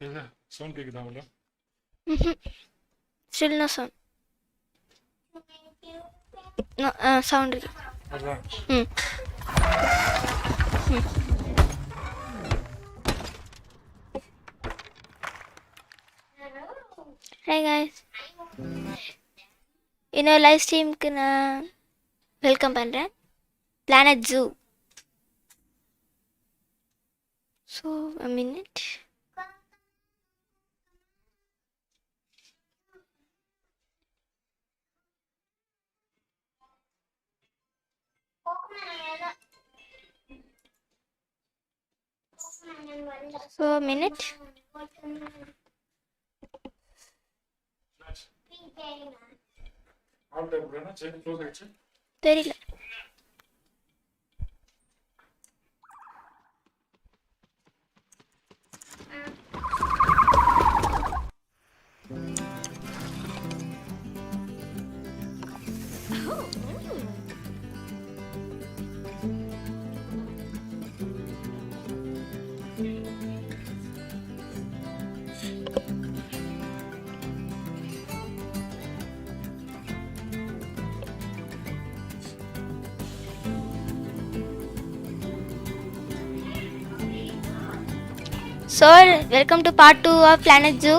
இல்ல சவுண்ட் கேக்குதா உள்ள? Still no sound. No sound. அதான். Hmm. Hi guys. இன்னொரு லைவ் ஸ்ட்ரீமுக்கு நான் வெல்கம் பண்ணுறேன். Planet zoo. So a minute. So a minute. All type பண்ணா செக் க்ளோஸ் ஆயிடுச்சு. தெரியல. So welcome to part 2 of Planet Zoo.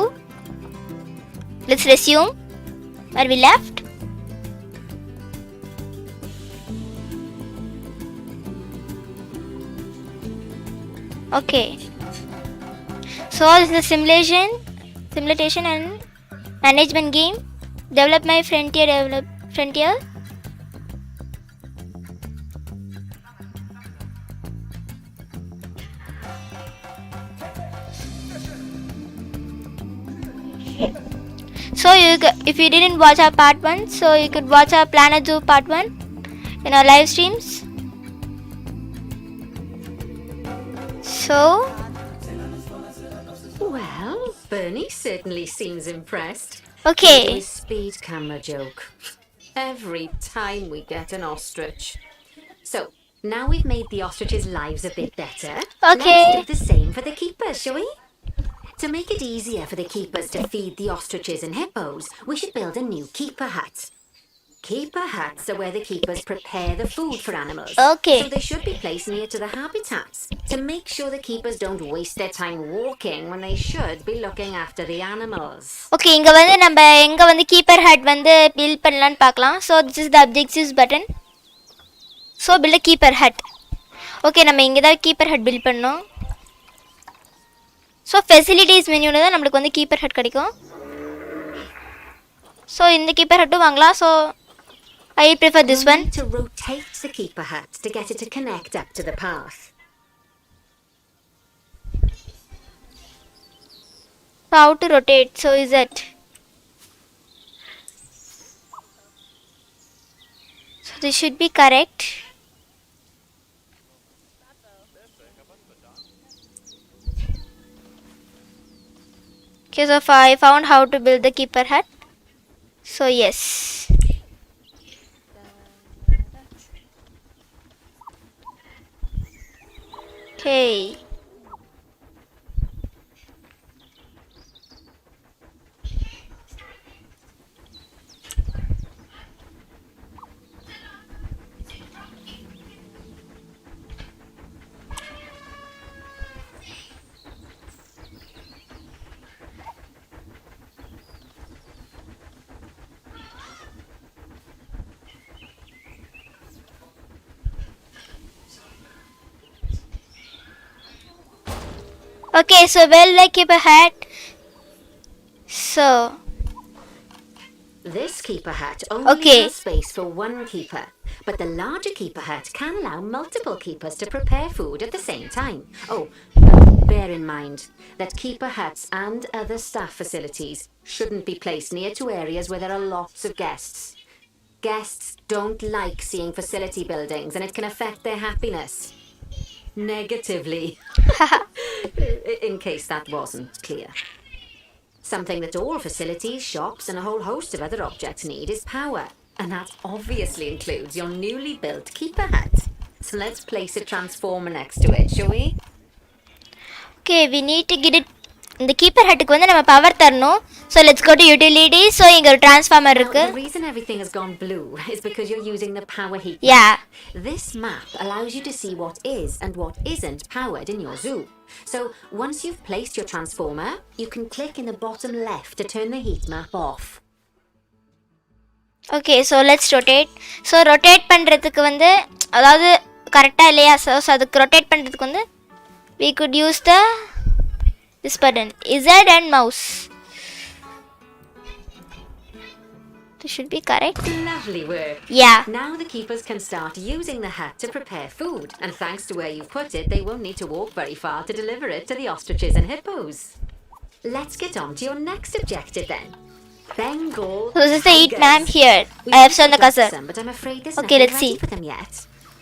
Let's resume where we left. Okay. So this is a simulation and management game. Develop my frontier. So if you didn't watch our part 1, so you could watch our Planet Zoo part 1 in our live streams. So well, Bernie certainly seems impressed. okay. With his speed camera joke. Every time we get an ostrich. So now we've made the ostriches' lives a bit better. Okay. Let's do the same for the keepers, shall we? To make it easier for the keepers to feed the ostriches and hippos, we should build a new keeper hut. Keeper huts are where the keepers prepare the food for animals. Okay. So they should be placed near to the habitats to make sure the keepers don't waste their time walking when they should be looking after the animals. Okay, இங்க வந்து நம்ம எங்க வந்து keeper hut வந்து build பண்ணலாம்னு பார்க்கலாம். So this is the objectives button. So build a keeper hut. Okay, நம்ம இங்க தான் கீப்பர் ஹட் பில்ட் பண்ணோம். ஸோ ஃபெசிலிட்டிஸ் மெனுவில் தான் நம்மளுக்கு வந்து கீப்பர் ஹட் கிடைக்கும். ஸோ இந்த கீப்பர் ஹட்டும் வாங்கலாம். So I prefer this one. To rotate the keeper hut to get it to connect up to the path. So how to rotate? So is it? So this should be correct. Okay, so I found how to build the keeper hut. So yes. Okay. Okay, so well, like keep a hat. So this keeper hut only has space for one keeper, but the larger keeper hut can allow multiple keepers to prepare food at the same time. Oh, bear in mind that keeper huts and other staff facilities shouldn't be placed near to areas where there are lots of guests. Guests don't like seeing facility buildings, and it can affect their happiness negatively. In case that wasn't clear. Something that all facilities, shops, and a whole host of other objects need is power, and that obviously includes your newly built keeper hut. So let's place a transformer next to it, shall we? Okay, we need to get it இந்த keeper ஹட்டுக்கு வந்து நம்ம power தரணும். So let's go to utility. So இங்கே ஒரு transformer இருக்கு. The reason everything has gone blue is because you're using the power heat. Yeah. This map allows you to see what is and what isn't powered in your zoo. So once you've placed your transformer, you can click in the bottom left to turn the heat map off. Okay, so let's rotate. So rotate பண்ணுறதுக்கு வந்து அதாவது கரெக்டாக இல்லையா? So அதுக்கு rotate பண்ணுறதுக்கு வந்து we could use this button Z and mouse. This should be correct. Lovely work. Yeah. Now the keepers can start using the hut to prepare food, and thanks to where you've put it, they won't need to walk very far to deliver it to the ostriches and hippos. Let's get on to your next objective then. Bengal. So this is the eat ma'am here. We I have shown the cursor. some, but I'm afraid there's Okay, nothing let's ready see. for them yet.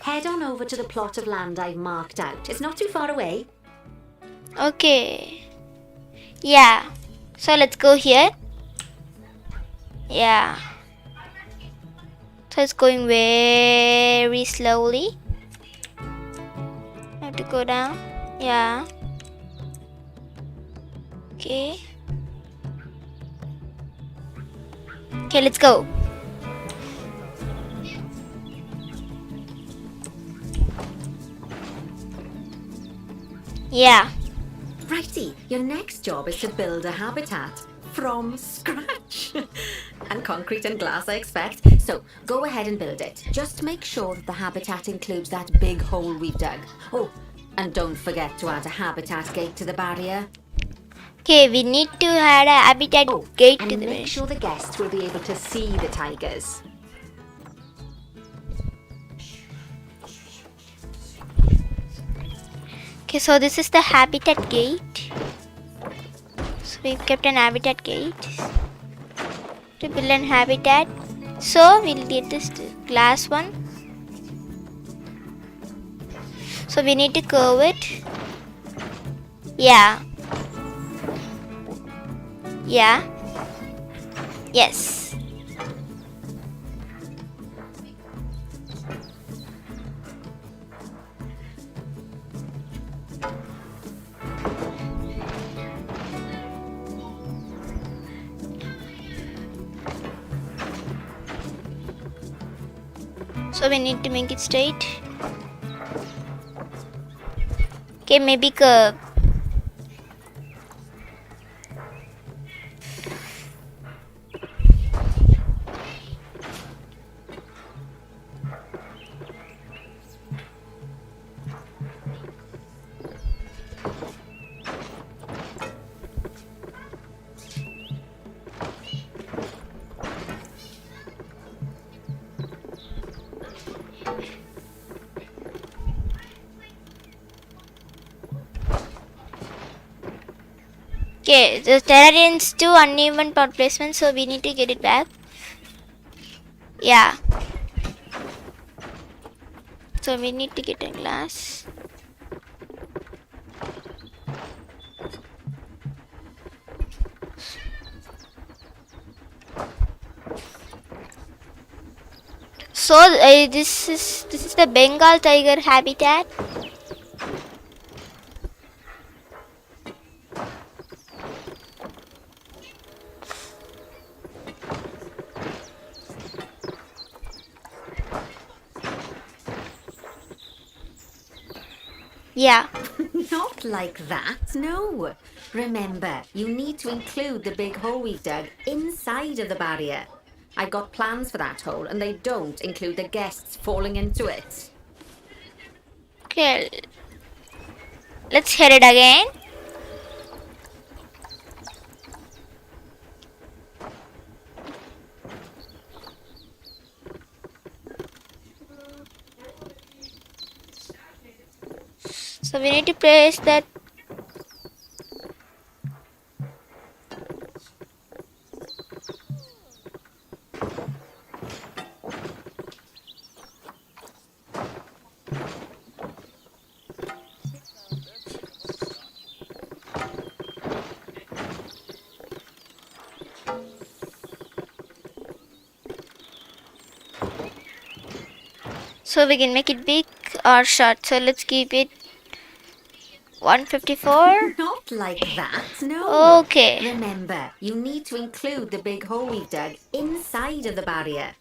Head on over to the plot of land I've marked out. It's not too far away. Okay. Yeah. So let's go here. Yeah. So it's going very slowly. I have to go down. Yeah. Okay. Okay, let's go. Yeah. Righty, your next job is to build a habitat from scratch. And concrete and glass, I expect. So, go ahead and build it. Just make sure that the habitat includes that big hole we've dug. Oh, and don't forget to add a habitat gate to the barrier. Okay, we need to add a habitat gate to And the make sure the guests will be able to see the tigers. Okay, so this is the habitat gate. So we've kept an habitat gate to build an habitat. So we'll get this glass one. So we need to curve it. Yeah. Yeah. Yes. So we need to make it straight. Okay, maybe curve. Okay, the terrarians do uneven pot placement, so we need to get it back. Yeah. So we need to get a glass. So this is the Bengal tiger habitat. Yeah. Not like that, no. Remember, you need to include the big hole we've dug inside of the barrier. I've got plans for that hole, and they don't include the guests falling into it. Okay. Let's hear it again. So we need to place that. So we can make it big or short. So let's keep it 154. Not Not like that, no. Okay. Remember, you need to include the big hole we've dug inside of the barrier.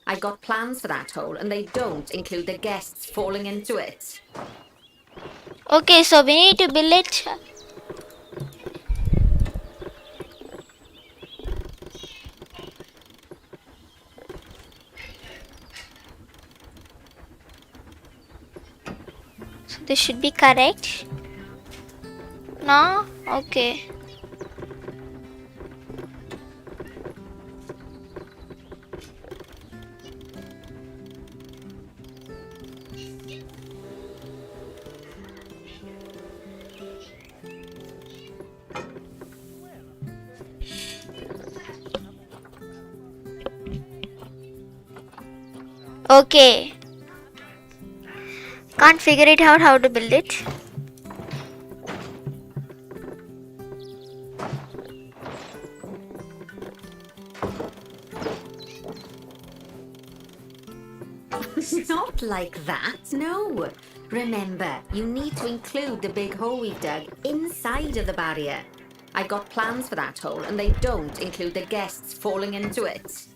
I got plans for that hole, and they don't include the guests falling into it. Okay, so we need to build it. So this should be correct. No? Okay. Okay. Can't figure it out how to build it. Not like that, no. Remember, you need to include the big hole we've dug inside of the barrier. I got plans for that hole, and they don't include the guests falling into it.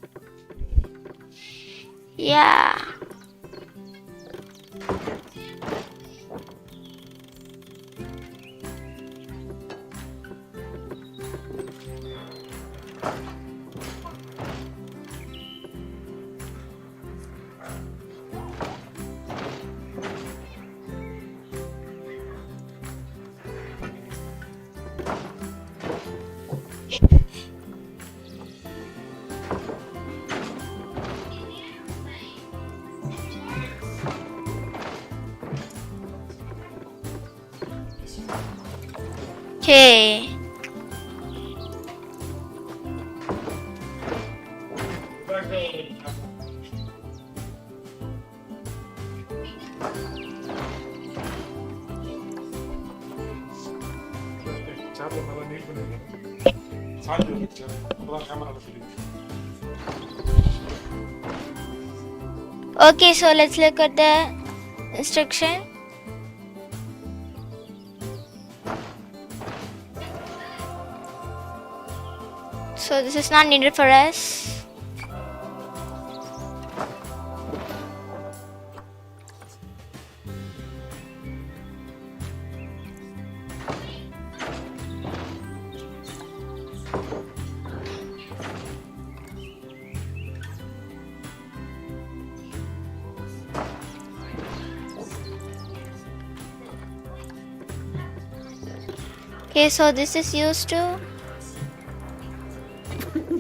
Yeah. Okay. చేపలు మళ్ళీ నీళ్ళు పడింది సాధ్యం కెమెరాలో film Okay, so let's look at the instruction. So this is not needed for us. Okay, so this is used to.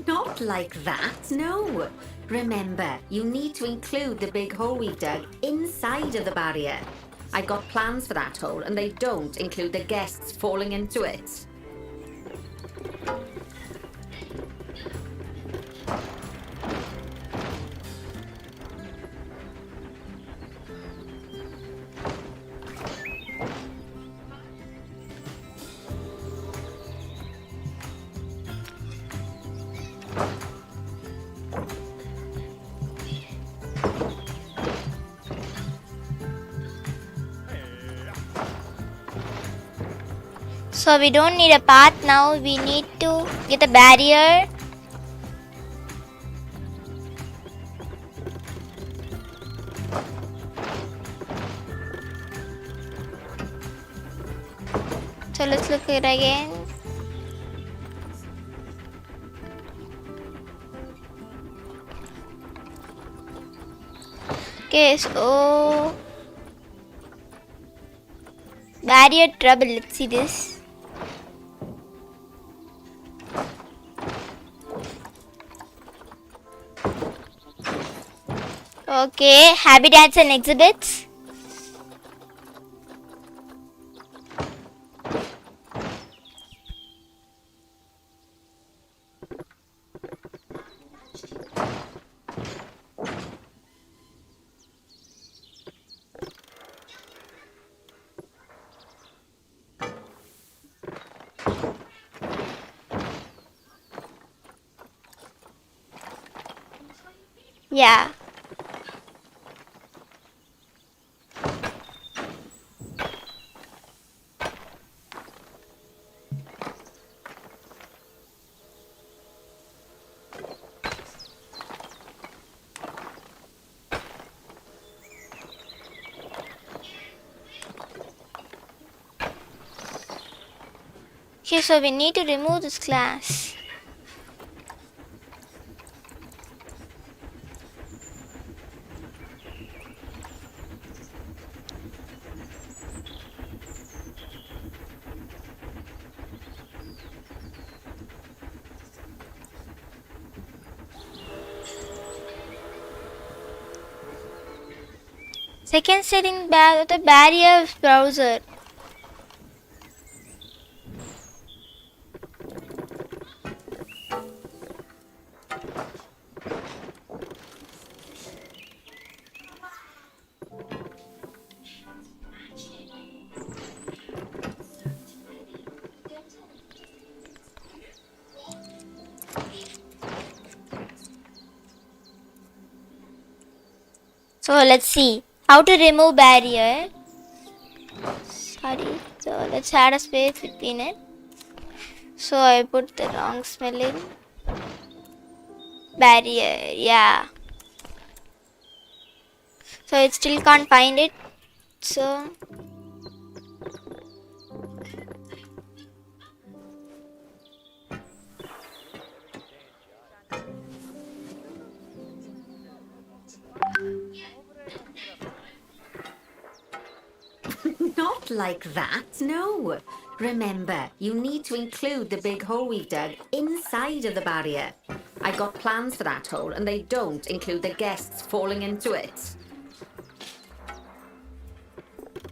Not like that, no. Remember, you need to include the big hole we've dug inside of the barrier. I got plans for that hole, and they don't include the guests falling into it. So we don't need a path now, we need to get a barrier. So let's look at it again. Okay, so barrier trouble, let's see this. Okay, habitats and exhibits. Yeah. Okay, so we need to remove this glass. Second setting the barrier browser. So let's see how to remove barrier. Sorry. So let's add a space between it. So I put the wrong smelling barrier. Yeah. So it still can't find it. So Not like that, no. Remember, you need to include the big hole we've dug inside of the barrier. I got plans for that hole, and they don't include the guests falling into it.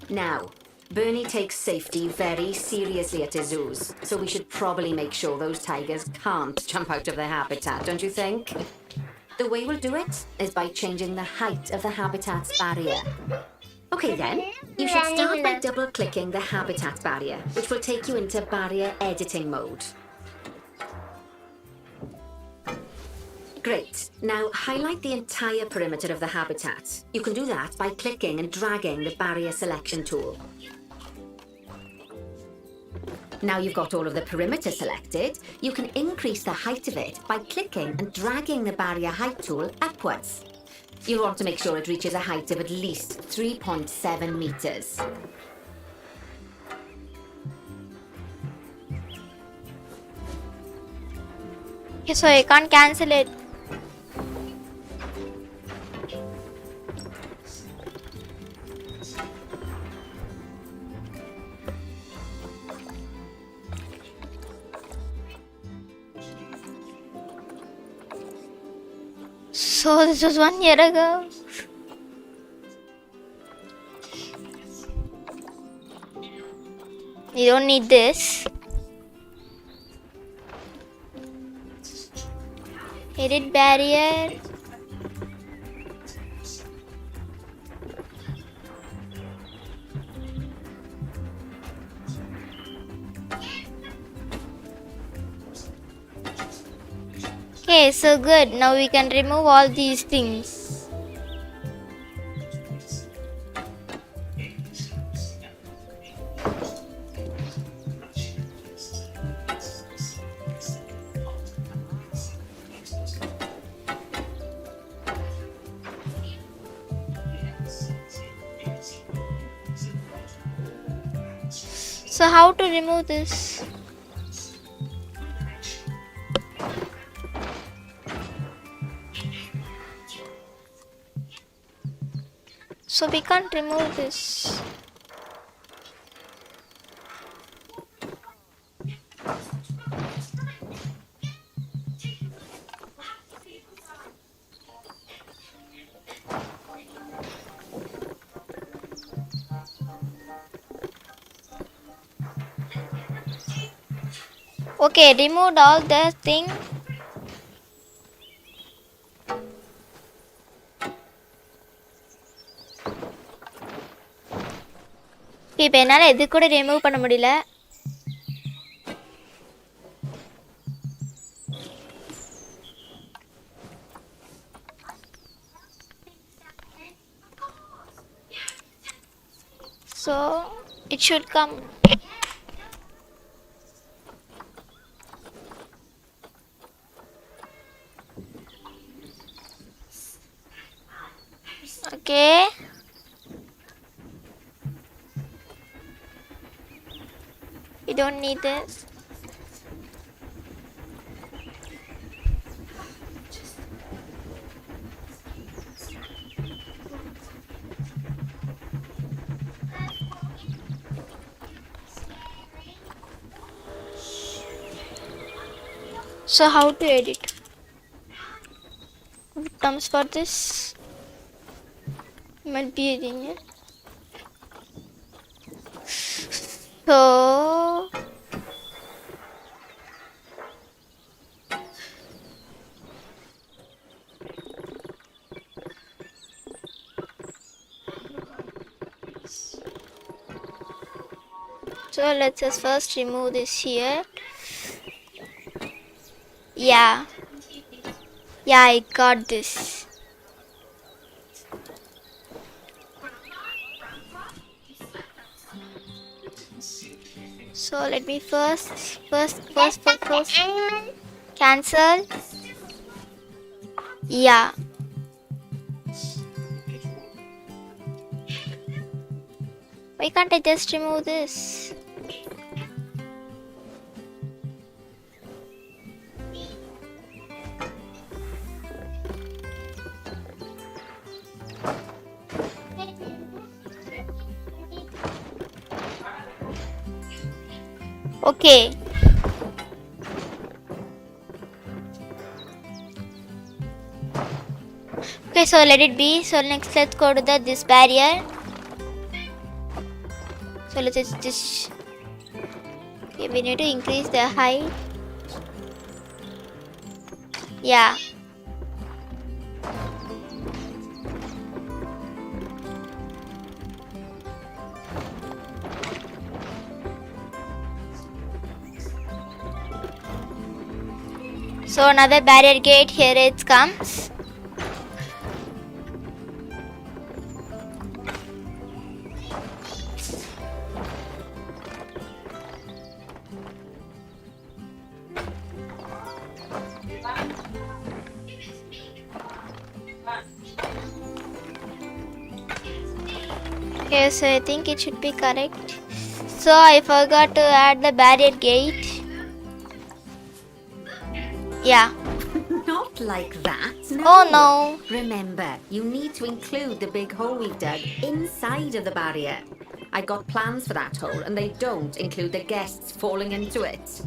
Now, Bernie takes safety very seriously at his zoos, so we should probably make sure those tigers can't jump out of their habitat, don't you think? The way we'll do it is by changing the height of the habitat's barrier. Okay then, you should start by double-clicking the habitat barrier, which will take you into barrier editing mode. Great. Now highlight the entire perimeter of the habitat. You can do that by clicking and dragging the barrier selection tool. Now you've got all of the perimeter selected, you can increase the height of it by clicking and dragging the barrier height tool upwards. You'll want to make sure it reaches a height of at least 3.7 meters. okay, so I can't cancel it. So this was 1 year ago. You don't need this. Edit barrier. Okay, so good. Now we can remove all these things. So how to remove this? So we can't remove this. Okay, removed all the thing. இப்போ என்னால் எது கூட remove பண்ண முடியல. So it should come. Okay. We don't need this. So how to edit? Terms for this might be in it. So let's just first remove this here. Yeah, I got this. So let me first cancel. Yeah. Why can't I just remove this? Okay. Okay, so let it be. So next let's go to this barrier. So let's just okay, we need to increase the height. Yeah. So another barrier gate, here it comes. Okay, so I think it should be correct. So I forgot to add the barrier gate. Yeah. Not like that. No. Oh no. Remember, you need to include the big hole we've dug inside of the barrier. I've got plans for that hole, and they don't include the guests falling into it.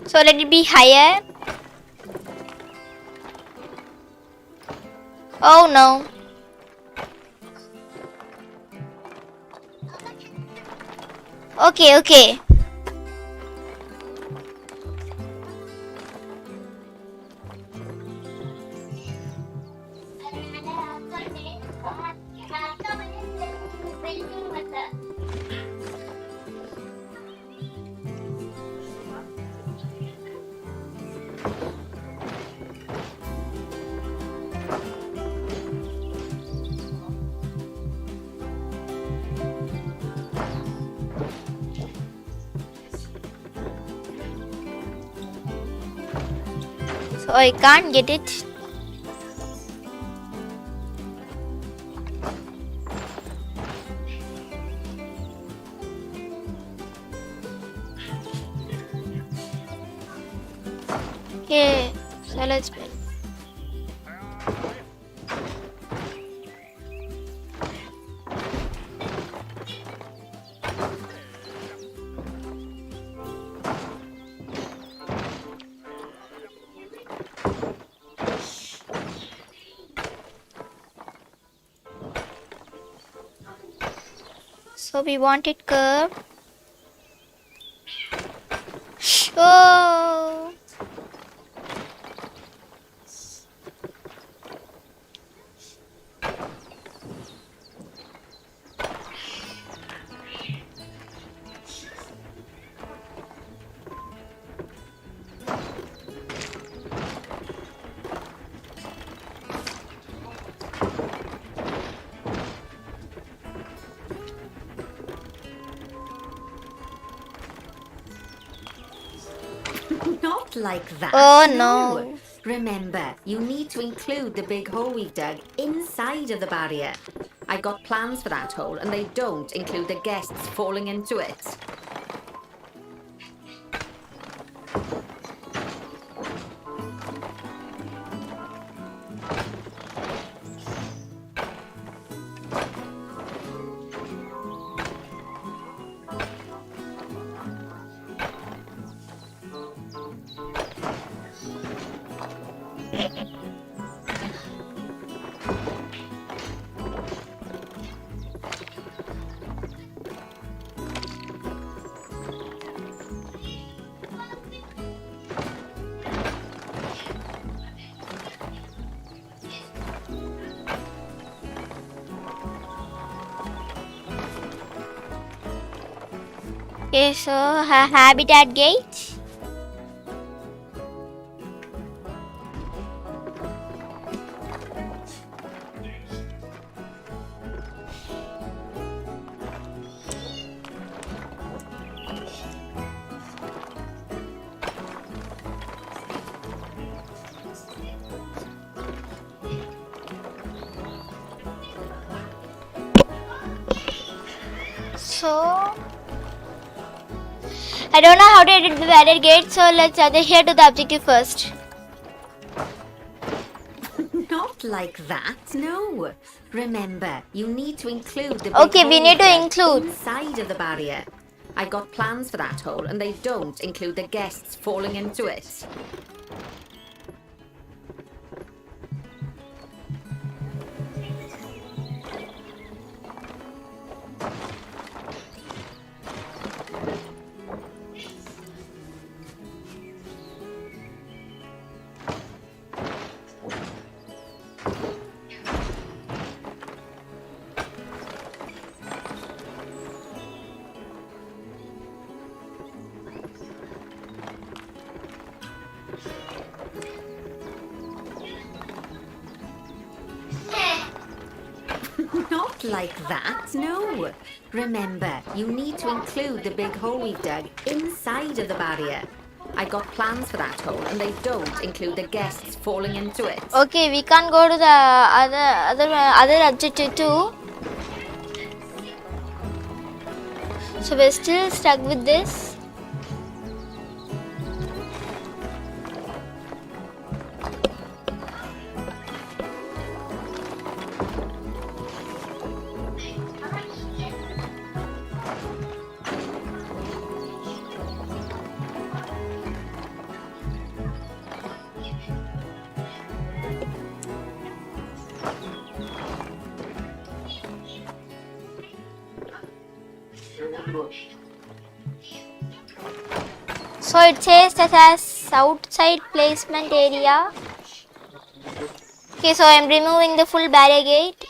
So let it be higher. Oh no. Okay. So I can't get it. Okay, so let's build. So we want it curved. Oh. Not like that. Oh no. Remember, you need to include the big hole we've dug inside of the barrier. I got plans for that hole, and they don't include the guests falling into it. Okay, so her habitat gate. So I don't know how to edit the barrier gate, so let's adhere to the objective first. Not like that, no. Remember, you need to include the big Okay, we hole need to dug include. inside of the barrier. I got plans for that hole, and they don't include the guests falling into it. Not like that, no. Remember, you need to include the big hole we've dug inside of the barrier. I got plans for that hole, and they don't include the guests falling into it. Okay, we can't go to the other objective too. So we're still stuck with this. So it says that has outside placement area. Okay, so I'm removing the full barrier gate.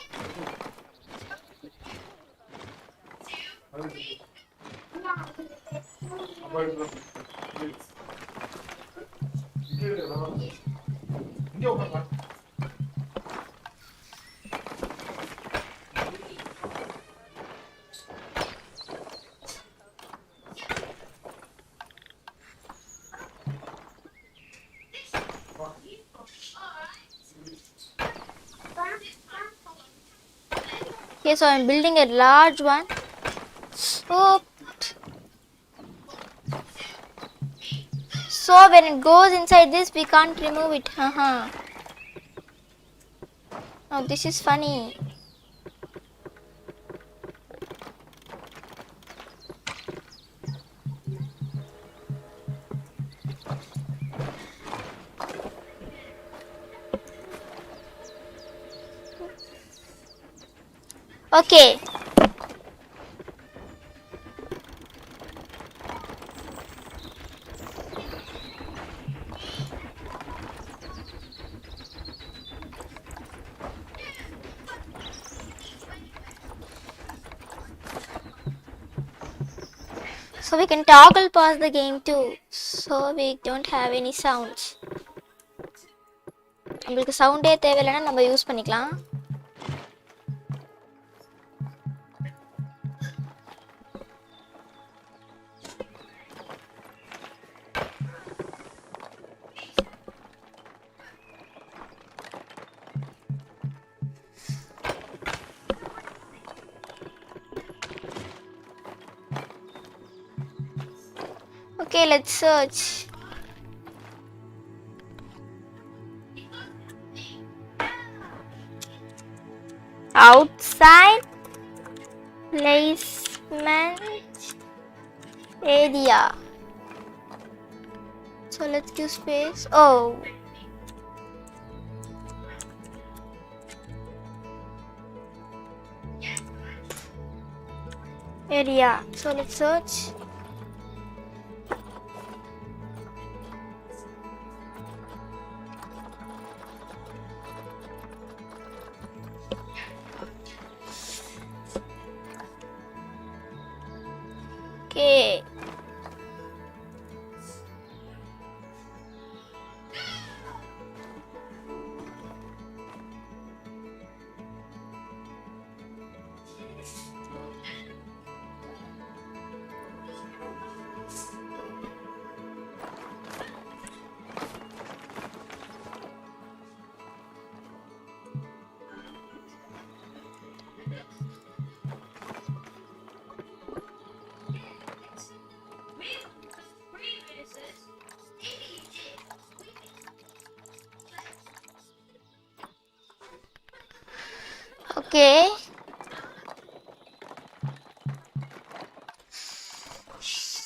Okay, so I'm building a large one. So when it goes inside this, we can't remove it. Oh, this is funny. Okay. So we can toggle pause the game too, so we don't have any sounds. நம்மளுக்கு சவுண்டே தேவையில்லைன்னா நம்ம use பண்ணிக்கலாம். Okay, let's search. Outside placement area. So let's give space. Oh. Area. So let's search. Okay. Okay.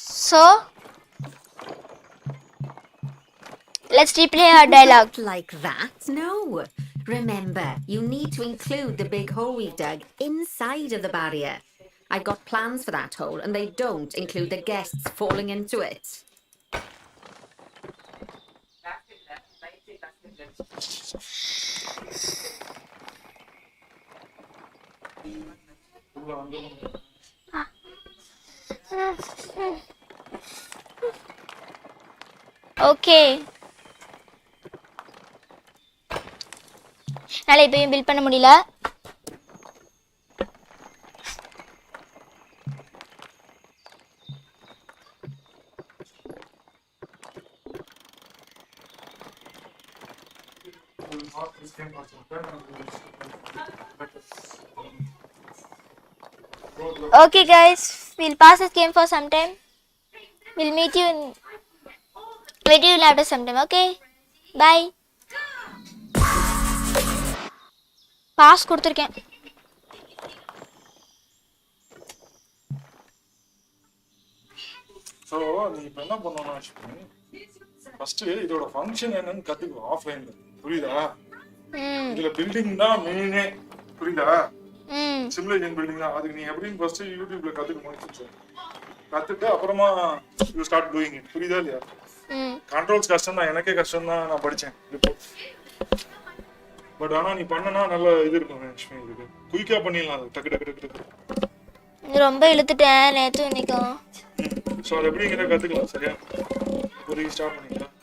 So let's replay her dialogue. Not like that, no. Remember, you need to include the big hole we've dug inside of the barrier. I've got plans for that hole, and they don't include the guests falling into it. Okay. நாளை இப்பயும் build பண்ண முடியல. Okay guys, we'll pass this game for some time. We'll meet you after some time. Okay, bye. Pass கொடுத்திருக்கேன். So நீ இப்போ என்ன பண்ணணும்னு வச்சுக்கோங்க, ஃபர்ஸ்ட் இதோட ஃபங்க்ஷன் என்னன்னு கத்துக்கோ ஆஃப்லைன்ல, புரியுதா? இதுல பில்டிங் தான் மெயினே, புரியுதா? சிமுலேஷன் பில்டிங் தான். அதுக்கு நீ எப்படின்னு ஃபர்ஸ்ட் யூடியூப்ல கத்துக்க முடிச்சு, கத்துட்டு அப்புறமா யூ ஸ்டார்ட் டூயிங் இட், புரியுதா இல்லையா? கண்ட்ரோல்ஸ் கஷ்டம் தான், எனக்கே கஷ்டம் தான், நான் படிச்சேன் இப்போ. பட் ஆனா நீ பண்ணனா நல்ல இது இருக்கும் லட்சுமி, இதுக்கு குயிக்கா பண்ணிடலாம், அது டக்கு டக்கு டக்கு டக்கு. ரொம்ப இழுத்துட்டேன் நேத்து இன்னைக்கும். ஸோ அது எப்படிங்கிற கத்துக்கலாம், சரியா? ஒரு ஸ்டார்ட் பண்ணிக்கலாம்.